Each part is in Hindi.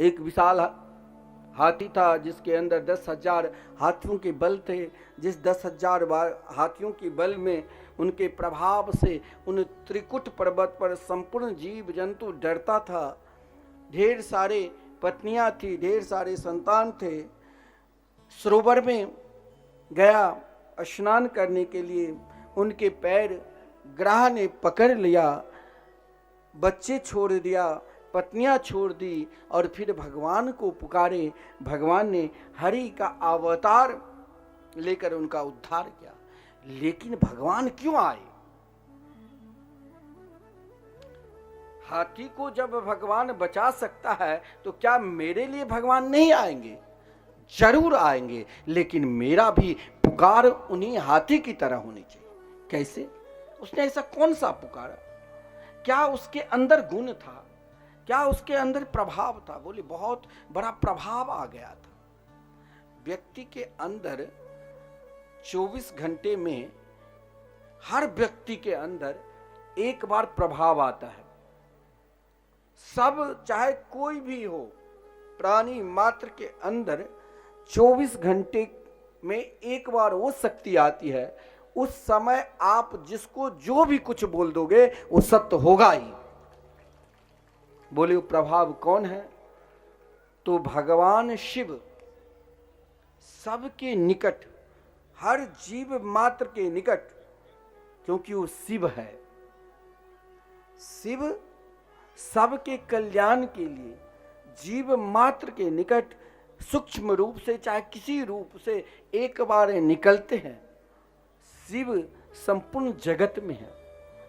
एक विशाल हाथी था जिसके अंदर 10,000 हाथियों के बल थे। जिस 10,000 हाथियों के बल में उनके प्रभाव से उन त्रिकुट पर्वत पर संपूर्ण जीव जंतु डरता था। ढेर सारे पत्नियां थी, ढेर सारे संतान थे। सरोवर में गया स्नान करने के लिए, उनके पैर ग्रह ने पकड़ लिया, बच्चे छोड़ दिया, पत्नियां छोड़ दी और फिर भगवान को पुकारे। भगवान ने हरि का अवतार लेकर उनका उद्धार किया। लेकिन भगवान क्यों आए? हाथी को जब भगवान बचा सकता है तो क्या मेरे लिए भगवान नहीं आएंगे? जरूर आएंगे, लेकिन मेरा भी पुकार उन्हीं हाथी की तरह होनी चाहिए। कैसे? उसने ऐसा कौन सा पुकारा? क्या उसके अंदर गुण था? क्या उसके अंदर प्रभाव था? बोले बहुत बड़ा प्रभाव आ गया था। व्यक्ति के अंदर 24 घंटे में हर व्यक्ति के अंदर एक बार प्रभाव आता है। सब, चाहे कोई भी हो, प्राणी मात्र के अंदर 24 घंटे में एक बार वो शक्ति आती है। उस समय आप जिसको जो भी कुछ बोल दोगे वो सत्य होगा ही। बोले वो प्रभाव कौन है? तो भगवान शिव सबके निकट, हर जीव मात्र के निकट, क्योंकि वो शिव है। शिव सबके कल्याण के लिए जीव मात्र के निकट सूक्ष्म रूप से, चाहे किसी रूप से एक बार निकलते हैं। शिव संपूर्ण जगत में है।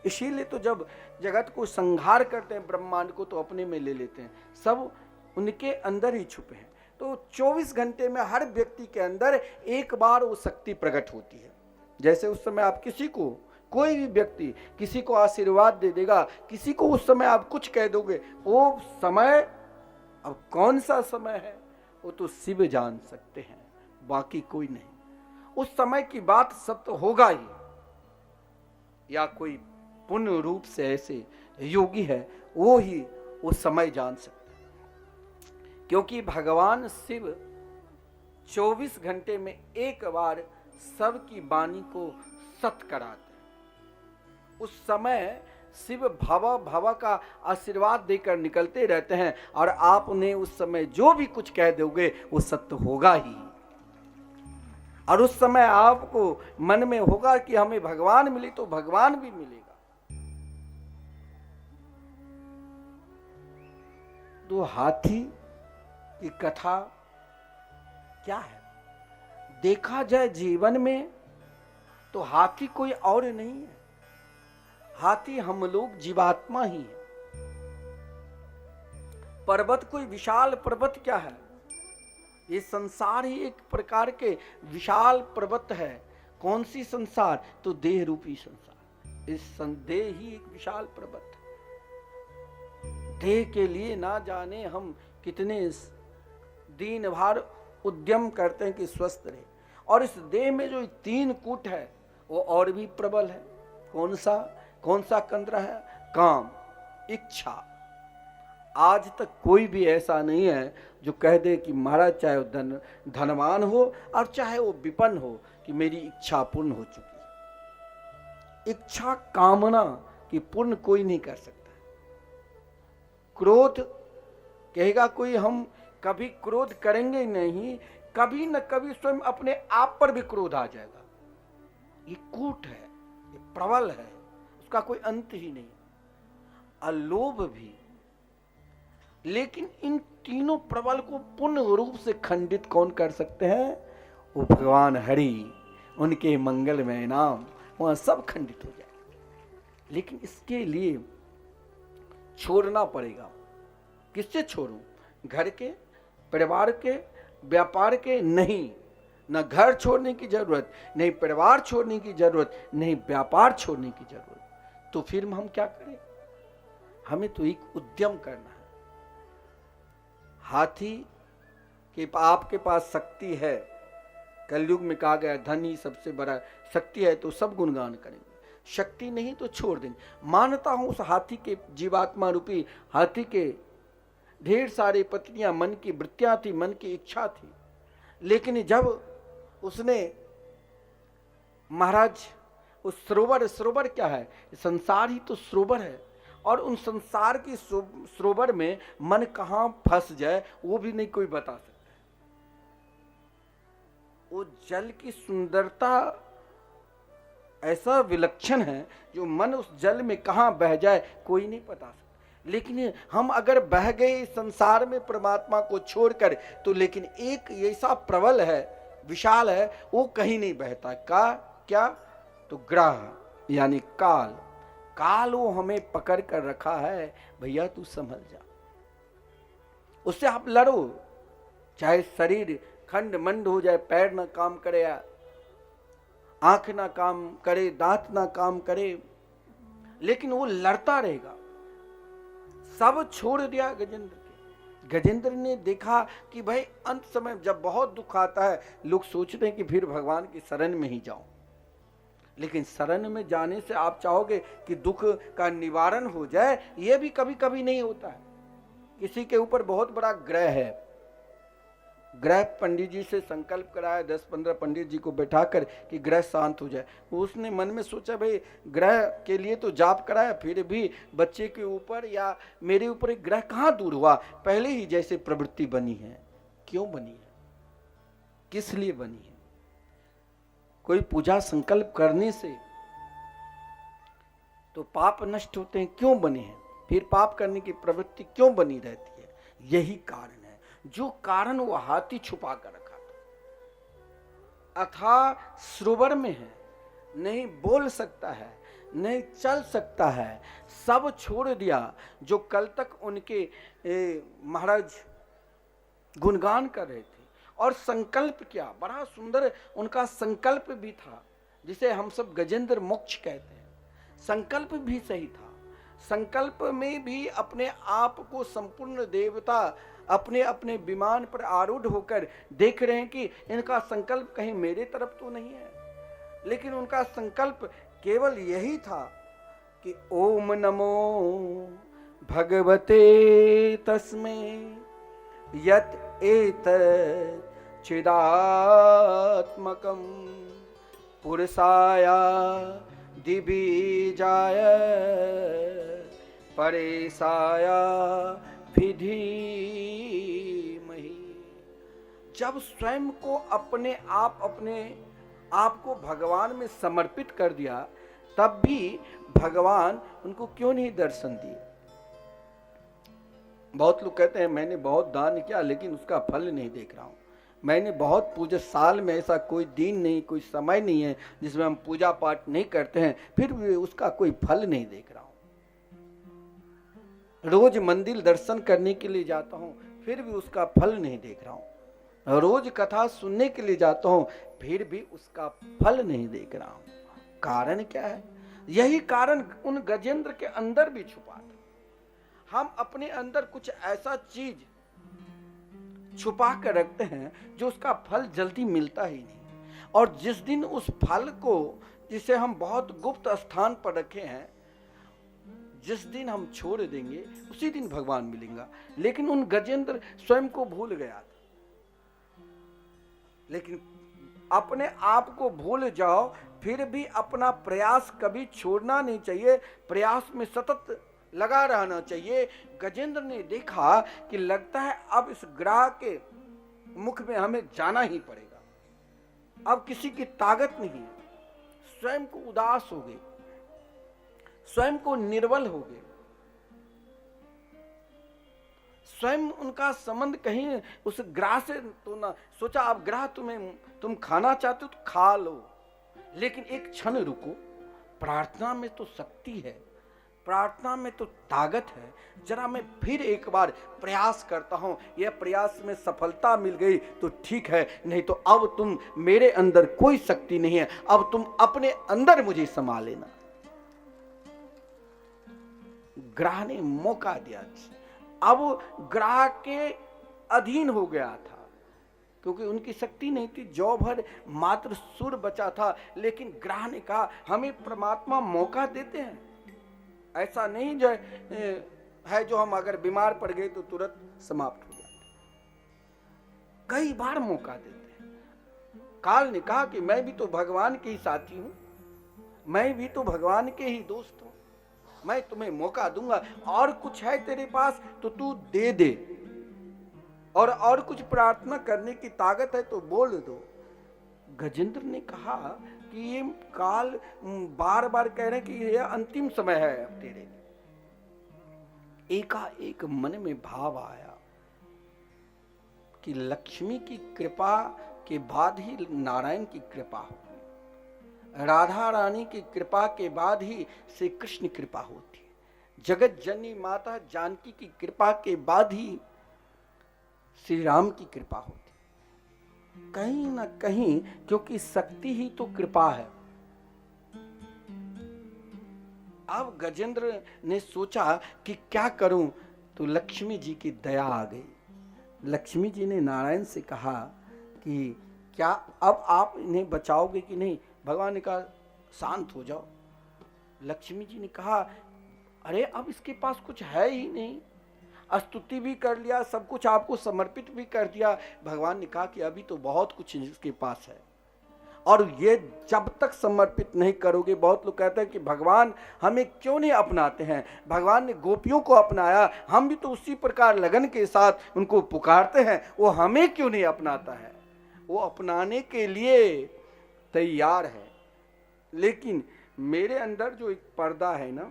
इसीलिए तो जब जगत को संहार करते हैं, ब्रह्मांड को तो अपने में ले लेते हैं, सब उनके अंदर ही छुपे हैं। तो 24 घंटे में हर व्यक्ति के अंदर एक बार वो शक्ति प्रकट होती है। जैसे उस समय आप किसी को, कोई भी व्यक्ति किसी को आशीर्वाद दे देगा, किसी को उस समय आप कुछ कह दोगे, वो समय अब कौन सा समय है वो तो शिव जान सकते हैं, बाकी कोई नहीं। उस समय की बात सत्य होगा ही, या कोई पूर्ण रूप से ऐसे योगी है वो ही उस समय जान सकता है। क्योंकि भगवान शिव 24 घंटे में एक बार सबकी वाणी को सत्य कराते हैं। उस समय शिव भव का आशीर्वाद देकर निकलते रहते हैं और आपने उस समय जो भी कुछ कह दोगे वो सत्य होगा ही। और उस समय आपको मन में होगा कि हमें भगवान मिले तो भगवान भी मिलेगा। तो हाथी की कथा क्या है? देखा जाए जीवन में तो हाथी कोई और नहीं है। हाथी हम लोग जीवात्मा ही है। पर्वत कोई विशाल पर्वत क्या है? ये संसार ही एक प्रकार के विशाल पर्वत है। कौन सी संसार? तो देह रूपी संसार। इस देह ही एक विशाल पर्वत है। देह के लिए ना जाने हम कितने दिन भर उद्यम करते हैं कि स्वस्थ रहे, और इस देह में जो 3 कूट है वो और भी प्रबल है। कौन सा केंद्र है? काम, इच्छा। आज तक कोई भी ऐसा नहीं है जो कह दे कि महाराज चाहे वो धनवान हो और चाहे वो विपन्न हो कि मेरी इच्छा पूर्ण हो चुकी है। इच्छा कामना की पूर्ण कोई नहीं कर सकता। क्रोध कहेगा कोई, हम कभी क्रोध करेंगे नहीं, कभी न कभी स्वयं अपने आप पर भी क्रोध आ जाएगा। ये कूट है, ये प्रबल है, उसका कोई अंत ही नहीं। अलोभ भी। लेकिन इन तीनों प्रबल को पूर्ण रूप से खंडित कौन कर सकते हैं? वो भगवान हरि, उनके मंगलमय नाम, वहां सब खंडित हो जाए। लेकिन इसके लिए छोड़ना पड़ेगा। किससे छोड़ूं? घर के, परिवार के, व्यापार के? नहीं, न घर छोड़ने की जरूरत, नहीं परिवार छोड़ने की जरूरत, नहीं व्यापार छोड़ने की जरूरत। तो फिर हम क्या करें? हमें तो एक उद्यम करना है। हाथी के आपके पास शक्ति है। कलयुग में कहा गया धन ही सबसे बड़ा शक्ति है, तो सब गुणगान करेंगे। शक्ति नहीं तो छोड़ देंगे। मानता हूं उस हाथी के, जीवात्मा रूपी हाथी के ढेर सारी पत्नियां, मन की वृत्तियां थी, मन की इच्छा थी। लेकिन जब उसने महाराज उस सरोवर क्या है, संसार ही तो सरोवर है, और उन संसार की सरोवर में मन कहां फंस जाए वो भी नहीं कोई बता सकता। वो जल की सुंदरता ऐसा विलक्षण है, जो मन उस जल में कहां बह जाए कोई नहीं बता सकता। लेकिन हम अगर बह गए संसार में परमात्मा को छोड़कर, तो लेकिन एक ऐसा प्रबल है, विशाल है, वो कहीं नहीं बहता। क्या? तो ग्रह यानी काल वो हमें पकड़ कर रखा है। भैया तू संभल जा, उससे आप लड़ो, चाहे शरीर खंड मंड हो जाए, पैर ना काम करे, आंख ना काम करे, दांत ना काम करे, लेकिन वो लड़ता रहेगा। सब छोड़ दिया गजेंद्र के। गजेंद्र ने देखा कि भाई अंत समय जब बहुत दुख आता है, लोग सोचते हैं कि फिर भगवान की शरण में ही जाओ, लेकिन शरण में जाने से आप चाहोगे कि दुख का निवारण हो जाए, यह भी कभी कभी नहीं होता है। किसी के ऊपर बहुत बड़ा ग्रह है, ग्रह पंडित जी से संकल्प कराया, 10-15 पंडित जी को बैठाकर कि ग्रह शांत हो जाए। उसने मन में सोचा भाई ग्रह के लिए तो जाप कराया, फिर भी बच्चे के ऊपर या मेरे ऊपर एक ग्रह कहाँ दूर हुआ, पहले ही जैसे प्रवृत्ति बनी है। क्यों बनी है, किस लिए बनी है? कोई पूजा संकल्प करने से तो पाप नष्ट होते हैं, क्यों बने हैं? फिर पाप करने की प्रवृत्ति क्यों बनी रहती है? यही कारण है, जो कारण वो हाथी छुपा कर रखा था। अथाह सरोवर में है, नहीं बोल सकता है, नहीं चल सकता है, सब छोड़ दिया। जो कल तक उनके महाराज गुणगान कर रहे थे, और संकल्प किया, बड़ा सुंदर उनका संकल्प भी था, जिसे हम सब गजेंद्र मोक्ष कहते हैं। संकल्प भी सही था। संकल्प में भी अपने आप को संपूर्ण देवता अपने अपने विमान पर आरूढ़ होकर देख रहे हैं कि इनका संकल्प कहीं मेरे तरफ तो नहीं है, लेकिन उनका संकल्प केवल यही था कि ओम नमो भगवते तस्मै यत् एतत् चिदात्मकं पुरुषाय दिबीजाय परेशाय धीमहि। जब स्वयं को अपने आप को भगवान में समर्पित कर दिया, तब भी भगवान उनको क्यों नहीं दर्शन दिए? बहुत लोग कहते हैं मैंने बहुत दान किया लेकिन उसका फल नहीं देख रहा हूं, मैंने बहुत पूजा, साल में ऐसा कोई दिन नहीं, कोई समय नहीं है जिसमें हम पूजा पाठ नहीं करते हैं, फिर भी उसका कोई फल नहीं देख रहा हूं। रोज मंदिर दर्शन करने के लिए जाता हूं, फिर भी उसका फल नहीं देख रहा हूं। रोज कथा सुनने के लिए जाता हूं, फिर भी उसका फल नहीं देख रहा हूं। कारण क्या है? यही कारण उन गजेंद्र के अंदर भी छुपा था। हम अपने अंदर कुछ ऐसा चीज छुपा कर रखते हैं जो उसका फल जल्दी मिलता ही नहीं, और जिस दिन उस फल को, जिसे हम बहुत गुप्त स्थान पर रखे हैं, जिस दिन हम छोड़ देंगे उसी दिन भगवान मिलेगा। लेकिन उन गजेंद्र स्वयं को भूल गया था। लेकिन अपने आप को भूल जाओ, फिर भी अपना प्रयास कभी छोड़ना नहीं चाहिए, प्रयास में सतत लगा रहना चाहिए। गजेंद्र ने देखा कि लगता है अब इस ग्रह के मुख में हमें जाना ही पड़ेगा, अब किसी की ताकत नहीं है। स्वयं को उदास हो गए, स्वयं को निर्बल हो गए, स्वयं उनका संबंध कहीं उस ग्रह से तो ना। सोचा अब ग्रह तुम खाना चाहते हो तो खा लो, लेकिन एक क्षण रुको, प्रार्थना में तो शक्ति है, प्रार्थना में तो ताकत है, जरा मैं फिर एक बार प्रयास करता हूं, यह प्रयास में सफलता मिल गई तो ठीक है, नहीं तो अब तुम मेरे अंदर कोई शक्ति नहीं है, अब तुम अपने अंदर मुझे समा लेना। ग्रह ने मौका दिया, अब ग्रह के अधीन हो गया था, क्योंकि उनकी शक्ति नहीं थी, जौ भर मात्र सुर बचा था। लेकिन ग्रह ने कहा हमें परमात्मा मौका देते हैं, ऐसा नहीं जो है जो हम अगर बीमार पड़ गए तो तुरंत समाप्त हो जाते। कई बार मौका देते हैं। काल ने कहा कि मैं भी तो भगवान के ही साथी हूं, मैं भी तो भगवान के ही दोस्त हूं, मैं तुम्हें मौका दूंगा। और कुछ है तेरे पास तो तू दे दे, और कुछ प्रार्थना करने की ताकत है तो बोल दो। गजेंद्र ने कहा कि ये काल बार बार कह रहे कि ये अंतिम समय है अब तेरे लिए। एकाएक मन में भाव आया कि लक्ष्मी की कृपा के बाद ही नारायण की कृपा होगी, राधा रानी की कृपा के बाद ही श्री कृष्ण कृपा होती है, जगत जननी माता जानकी की कृपा के बाद ही श्री राम की कृपा होती है। कहीं ना कहीं क्योंकि शक्ति ही तो कृपा है। अब गजेंद्र ने सोचा कि क्या करूं, तो लक्ष्मी जी की दया आ गई। लक्ष्मी जी ने नारायण से कहा कि क्या अब आप इन्हें बचाओगे कि नहीं? भगवान ने कहा शांत हो जाओ। लक्ष्मी जी ने कहा अरे अब इसके पास कुछ है ही नहीं, स्तुति भी कर लिया, सब कुछ आपको समर्पित भी कर दिया। भगवान ने कहा कि अभी तो बहुत कुछ इसके पास है, और ये जब तक समर्पित नहीं करोगे। बहुत लोग कहते हैं कि भगवान हमें क्यों नहीं अपनाते हैं, भगवान ने गोपियों को अपनाया, हम भी तो उसी प्रकार लगन के साथ उनको पुकारते हैं, वो हमें क्यों नहीं अपनाता है? वो अपनाने के लिए तैयार है, लेकिन मेरे अंदर जो एक पर्दा है ना,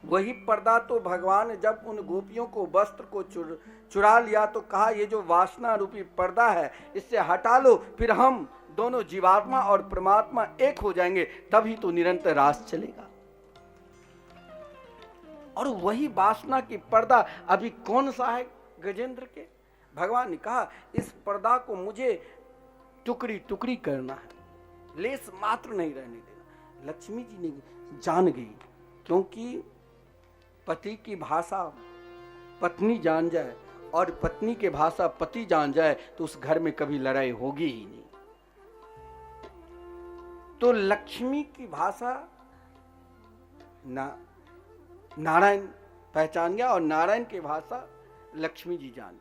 वही पर्दा तो भगवान जब उन गोपियों को वस्त्र को चुरा लिया तो कहा ये जो वासना रूपी पर्दा है इससे हटा लो, फिर हम दोनों जीवात्मा और परमात्मा एक हो जाएंगे, तभी तो निरंतर रास चलेगा। और वही वासना की पर्दा अभी कौन सा है गजेंद्र के? भगवान ने कहा इस पर्दा को मुझे टुकड़ी टुकड़ी करना है, लेस मात्र नहीं रहने देना। लक्ष्मी जी ने जान गई, क्योंकि पति की भाषा पत्नी जान जाए और पत्नी की भाषा पति जान जाए तो उस घर में कभी लड़ाई होगी ही नहीं। तो लक्ष्मी की भाषा नारायण पहचान गया और नारायण की भाषा लक्ष्मी जी जान गई।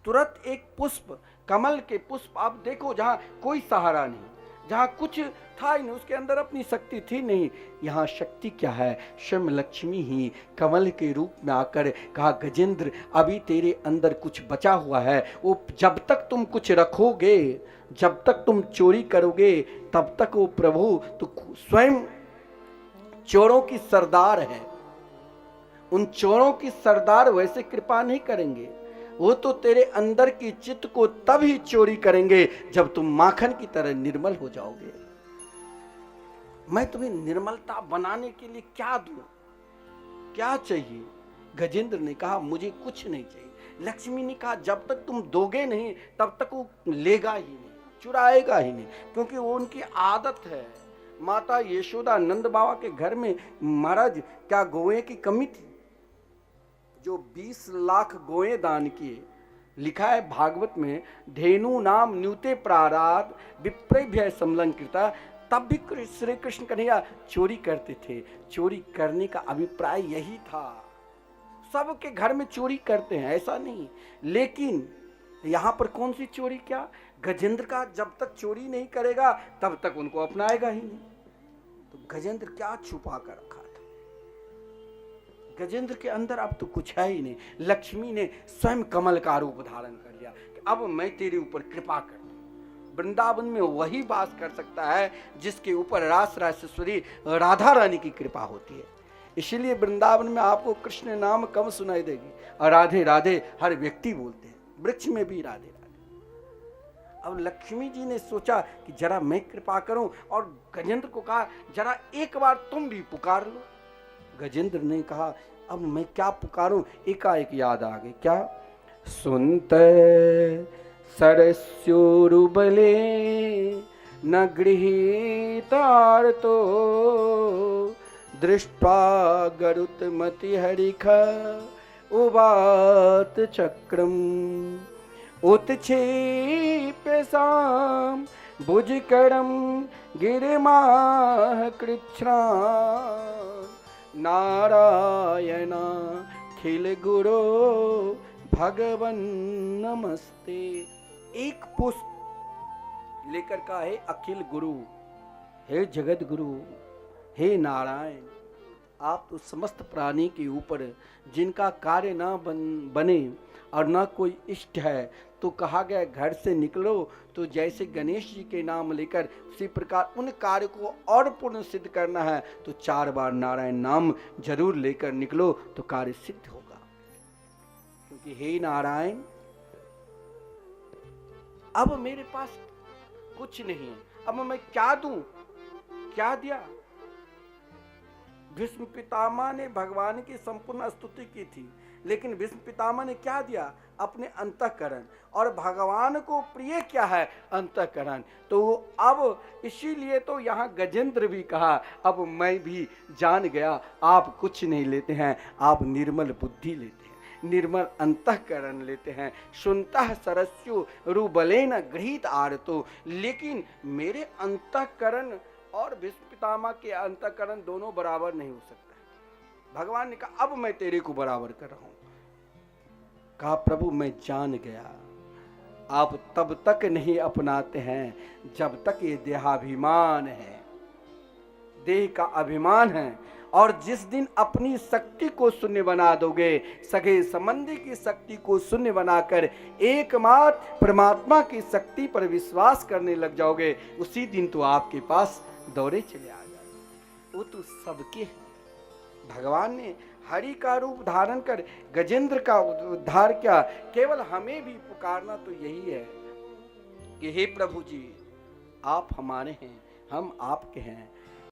तुरंत एक पुष्प, कमल के पुष्प आप देखो, जहां कोई सहारा नहीं, जहां कुछ था ही नहीं, उसके अंदर अपनी शक्ति थी नहीं, यहाँ शक्ति क्या है? स्वयं लक्ष्मी ही कमल के रूप में आकर कहा गजेंद्र अभी तेरे अंदर कुछ बचा हुआ है, वो जब तक तुम कुछ रखोगे, जब तक तुम चोरी करोगे, तब तक वो प्रभु तो स्वयं चोरों की सरदार है। उन चोरों की सरदार वैसे कृपा नहीं करेंगे, वो तो तेरे अंदर की चित्त को तभी चोरी करेंगे जब तुम माखन की तरह निर्मल हो जाओगे। मैं तुम्हें निर्मलता बनाने के लिए क्या दूं, क्या चाहिए? गजेंद्र ने कहा मुझे कुछ नहीं चाहिए। लक्ष्मी ने कहा जब तक तुम दोगे नहीं तब तक वो लेगा ही नहीं, चुराएगा ही नहीं, क्योंकि वो उनकी आदत है। माता यशोदा नंद बाबा के घर में महाराज क्या गोए की कमी थी? जो 20 लाख गोए दान किए। लिखा है भागवत में, धेनु नाम न्यूते प्राराध विप्रभ्य समलंकृता। तब भी श्री कृष्ण कन्हैया चोरी करते थे। चोरी करने का अभिप्राय यही था। सबके घर में चोरी करते हैं, ऐसा नहीं, लेकिन यहां पर कौन सी चोरी? क्या गजेंद्र का जब तक चोरी नहीं करेगा तब तक उनको अपनाएगा ही नहीं। तो गजेंद्र क्या छुपा कर रखा था? गजेंद्र के अंदर अब तो कुछ है ही नहीं। लक्ष्मी ने स्वयं कमल का रूप धारण कर लिया कि अब मैं तेरे ऊपर कृपा कर दूं। वृंदावन में वही वास कर सकता है जिसके ऊपर रास राजेश्वरी राधा रानी की कृपा होती है। इसीलिए वृंदावन में आपको कृष्ण नाम कम सुनाई देगी, और राधे राधे हर व्यक्ति बोलते हैं, वृक्ष में भी राधे राधे। अब लक्ष्मी जी ने सोचा कि जरा मैं कृपा करूं, और गजेंद्र को कहा जरा एक बार तुम भी पुकार लो। गजेंद्र ने कहा अब मैं क्या पुकारूं? एकाएक याद आ गई। क्या? सुनते सरस्योरुबले न गृहीतार्तो दृष्ट्वा गरुत्मति हरिख उवात चक्रम उत्क्षेप्य साम भुजकरम गिरिमाह कृच्छ्रान नारायण खिल गुरु भगवन नमस्ते। एक पुष्प लेकर का है अखिल गुरु, हे जगत गुरु, हे नारायण, आप तो समस्त प्राणी के ऊपर जिनका कार्य ना बने और ना कोई इष्ट है, तो कहा गया घर से निकलो तो जैसे गणेश जी के नाम लेकर उसी प्रकार उन कार्य को और पूर्ण सिद्ध करना है तो 4 बार नारायण नाम जरूर लेकर निकलो तो कार्य सिद्ध होगा। क्योंकि हे नारायण, अब मेरे पास कुछ नहीं है, अब मैं क्या दूं, क्या दिया। भीष्म पितामह ने भगवान की संपूर्ण स्तुति की थी, लेकिन भीष्म पितामह ने क्या दिया, अपने अंतःकरण, और भगवान को प्रिय क्या है, अंतःकरण। तो अब इसीलिए तो यहाँ गजेंद्र भी कहा, अब मैं भी जान गया आप कुछ नहीं लेते हैं, आप निर्मल बुद्धि लेते हैं, निर्मल अंतःकरण लेते हैं। सुनता सरस्यु रुबलेन गृहीत आरतो, लेकिन मेरे अंतःकरण और भीष्म पितामह के अंतःकरण दोनों बराबर नहीं हो सकता। भगवान ने कहा अब मैं तेरे को बराबर कर रहा हूं। कहा प्रभु मैं जान गया, आप तब तक नहीं अपनाते हैं जब तक ये देहाभिमान है, देह का अभिमान है। और जिस दिन अपनी शक्ति को शून्य बना दोगे, सगे संबंधी की शक्ति को शून्य बनाकर एकमात्र परमात्मा की शक्ति पर विश्वास करने लग जाओगे, उसी दिन तो आपके पास दौरे चले आ जाए। वो तो सबके हैं। भगवान ने हरि का रूप धारण कर गजेंद्र का उद्धार किया। केवल हमें भी पुकारना तो यही है कि हे प्रभु जी, आप हमारे हैं, हम आपके हैं,